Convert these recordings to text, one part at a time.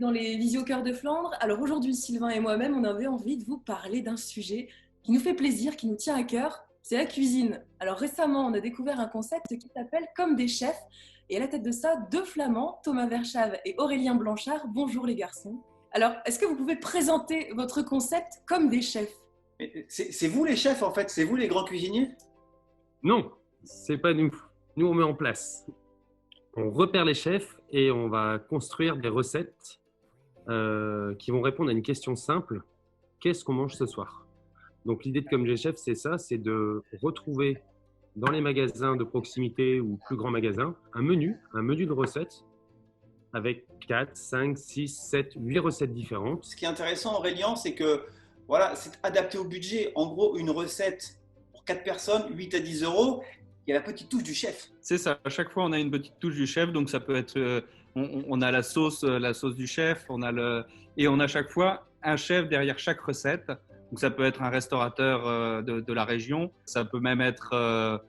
dans les Visio Cœur de Flandre. Alors aujourd'hui, Sylvain et moi-même, on avait envie de vous parler d'un sujet qui nous fait plaisir, qui nous tient à cœur, c'est la cuisine. Alors récemment, on a découvert un concept qui s'appelle Comme des chefs. Et à la tête de ça, deux Flamands, Thomas Verschave et Aurélien Blanchard. Bonjour les garçons. Alors, est-ce que vous pouvez présenter votre concept Comme des chefs? C'est vous les chefs en fait, c'est vous les grands cuisiniers? Non, c'est pas nous. Nous, on met en place. On repère les chefs et on va construire des recettes qui vont répondre à une question simple. Qu'est-ce qu'on mange ce soir? Donc, l'idée de Comme des chefs, c'est ça, c'est de retrouver dans les magasins de proximité ou plus grands magasins un menu de recettes avec 4, 5, 6, 7, 8 recettes différentes. Ce qui est intéressant Aurélien, c'est que voilà, c'est adapté au budget. En gros, une recette pour 4 personnes, 8 à 10 euros, il y a la petite touche du chef. C'est ça, à chaque fois on a une petite touche du chef, donc ça peut être, on a la sauce du chef, et on a chaque fois un chef derrière chaque recette. Donc ça peut être un restaurateur de la région, ça peut même être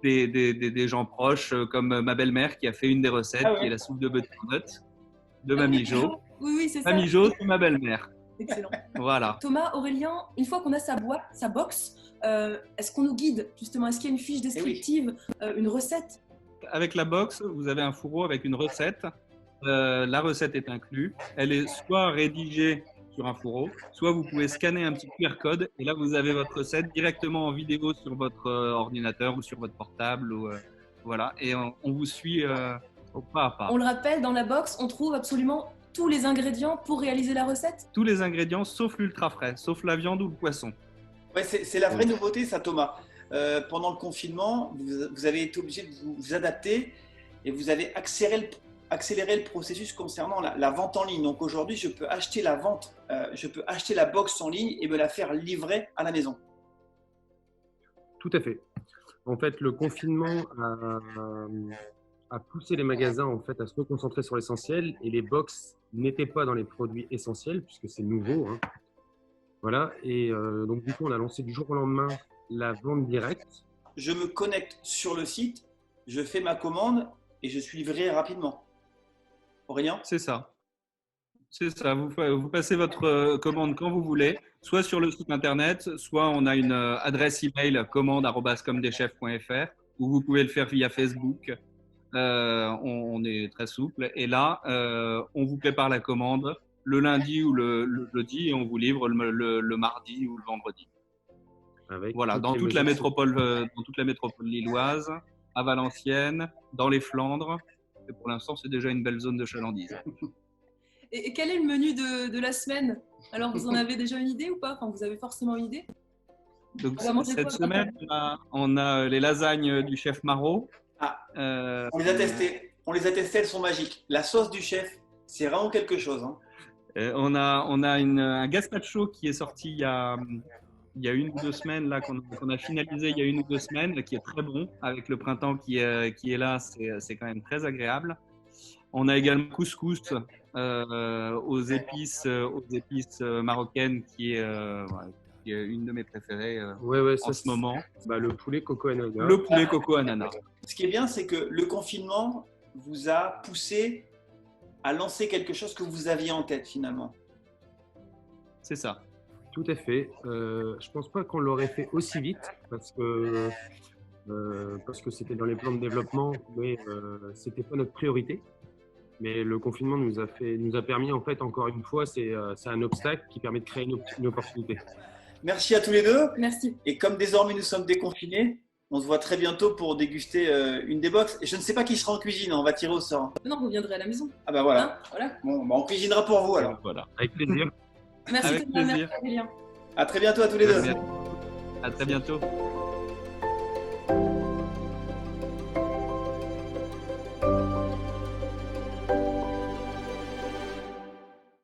des gens proches comme ma belle-mère qui a fait une des recettes, qui est la soupe de butternut de Mamie Jo. Oui, c'est ça. Mamie Jo, c'est ma belle-mère. Excellent. Voilà. Thomas, Aurélien, une fois qu'on a sa boîte, sa box, est-ce qu'on nous guide justement? Est-ce qu'il y a une fiche descriptive, une recette? Avec la box, vous avez un fourreau avec une recette. La recette est inclue. Elle est soit rédigée sur un fourreau, soit vous pouvez scanner un petit QR code et là vous avez votre recette directement en vidéo sur votre ordinateur ou sur votre portable. Voilà, et on vous suit au pas à pas. On le rappelle, dans la box, on trouve absolument tous les ingrédients pour réaliser la recette? Tous les ingrédients sauf l'ultra frais, sauf la viande ou le poisson. Ouais, c'est la vraie nouveauté ça Thomas. Pendant le confinement, vous avez été obligé de vous adapter et vous avez accéléré le processus concernant la vente en ligne. Donc aujourd'hui, je peux acheter la box en ligne et me la faire livrer à la maison. Tout à fait. En fait, le confinement a poussé les magasins en fait, à se reconcentrer sur l'essentiel et les box n'étaient pas dans les produits essentiels puisque c'est nouveau. Hein. Voilà. Et donc, du coup, on a lancé du jour au lendemain la vente directe. Je me connecte sur le site, je fais ma commande et je suis livré rapidement. Aurélien? C'est ça. C'est ça. Vous passez votre commande quand vous voulez, soit sur le site internet, soit on a une adresse email commande@comdeschefs.fr où vous pouvez le faire via Facebook. On est très souple. Et là, on vous prépare la commande le lundi ou le jeudi et on vous livre le mardi ou le vendredi. Voilà, dans toute la métropole lilloise, à Valenciennes, dans les Flandres. Et pour l'instant, c'est déjà une belle zone de chalandise. Et quel est le menu de la semaine? Alors, vous en avez déjà une idée ou pas? Enfin, vous avez forcément une idée? Donc, cette semaine, on a les lasagnes du chef Marot. On les a testées. Elles sont magiques. La sauce du chef, c'est vraiment quelque chose. Hein. On a un gazpacho qui est sorti il y a 1 ou 2 semaines, là, qu'on a finalisé il y a 1 ou 2 semaines, qui est très bon. Avec le printemps qui est là, c'est quand même très agréable. On a également couscous aux épices marocaines, qui est une de mes préférées en ce moment. Le poulet coco ananas. Le poulet coco ananas. Ce qui est bien, c'est que le confinement vous a poussé à lancer quelque chose que vous aviez en tête finalement. C'est ça. Tout à fait. Je pense pas qu'on l'aurait fait aussi vite parce que c'était dans les plans de développement, mais c'était pas notre priorité. Mais le confinement nous a permis, en fait, encore une fois, c'est un obstacle qui permet de créer une opportunité. Merci à tous les deux. Merci. Et comme désormais nous sommes déconfinés, on se voit très bientôt pour déguster une des box. Et je ne sais pas qui sera en cuisine, on va tirer au sort. Non, vous viendrez à la maison. Ah bah voilà. Hein, voilà. Bon, on cuisinera pour vous alors. Voilà. Avec plaisir. Merci Avec Thomas, plaisir. merci Aurélien. À très bientôt à tous les deux. À très bientôt.